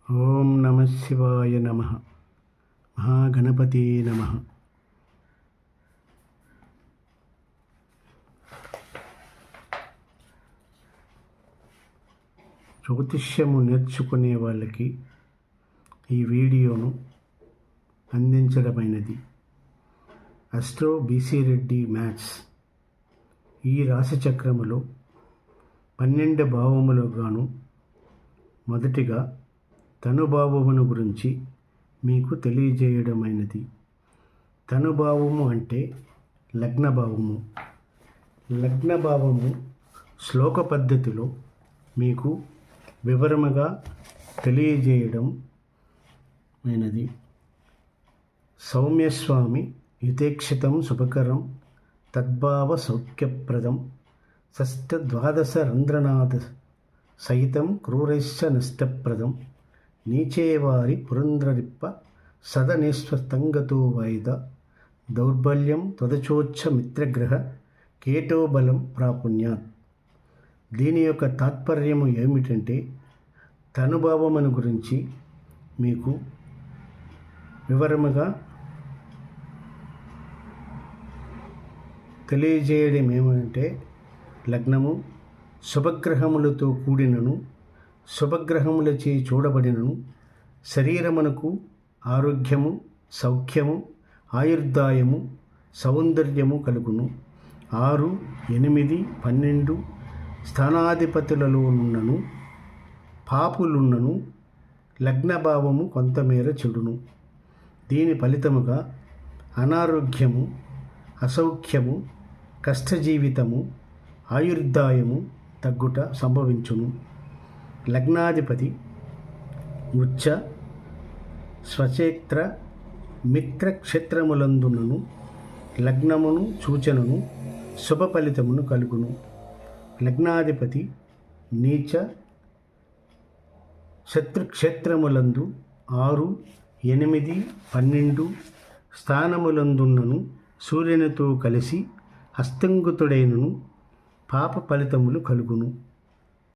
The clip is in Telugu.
ఓం నమ శివాయ నమ. మహాగణపతి నమ. జ్యోతిష్యము నేర్చుకునే వాళ్ళకి ఈ వీడియోను అందించడమైనది. అస్ట్రో బీసీ రెడ్డి మ్యాథ్స్ ఈ రాశి చక్రములో 12 భావములు గాను మొదటిగా తనుభావమును గురించి మీకు తెలియజేయడమైనది. తనుభావము అంటే లగ్నభావము. లగ్నభావము శ్లోక పద్ధతిలో మీకు వివరముగా తెలియజేయడం అయినది. సౌమ్యస్వామి హితేక్షితం శుభకరం తద్భావ సౌఖ్యప్రదం షష్ఠద్వాదశ రంధ్రనాథ సహితం క్రూరైశ్చ నష్టప్రదం నీచేవారి పురంధ్రరిప్ప సదనేశ్వతంగతో వాయిద దౌర్బల్యం త్వదచోచ్చ మిత్రగ్రహ కేటోబలం ప్రాపుణ్యాత్. దీని యొక్క తాత్పర్యము ఏమిటంటే తనుభావమును గురించి మీకు వివరముగా తెలియజేయడం ఏమంటే లగ్నము శుభగ్రహములతో కూడినను శుభగ్రహములచే చూడబడినను శరీరమునకు ఆరోగ్యము సౌఖ్యము ఆయుర్దాయము సౌందర్యము కలుగును. 6, 8, 12 స్థానాధిపతులలోనున్నను పాపులున్నను లగ్నభావము కొంతమేర చెడును. దీని ఫలితముగా అనారోగ్యము అసౌఖ్యము కష్టజీవితము ఆయుర్దాయము తగ్గుట సంభవించును. లగ్నాధిపతి ఉచ్చ స్వక్షేత్ర మిత్ర క్షేత్రములందునను లగ్నమును సూచనను శుభ ఫలితమును కలుగును. లగ్నాధిపతి నీచ శత్రుక్షేత్రములందు 6, 8, 12 స్థానములందున్నను సూర్యునితో కలిసి హస్తంగుతుడైనను పాప ఫలితములు కలుగును.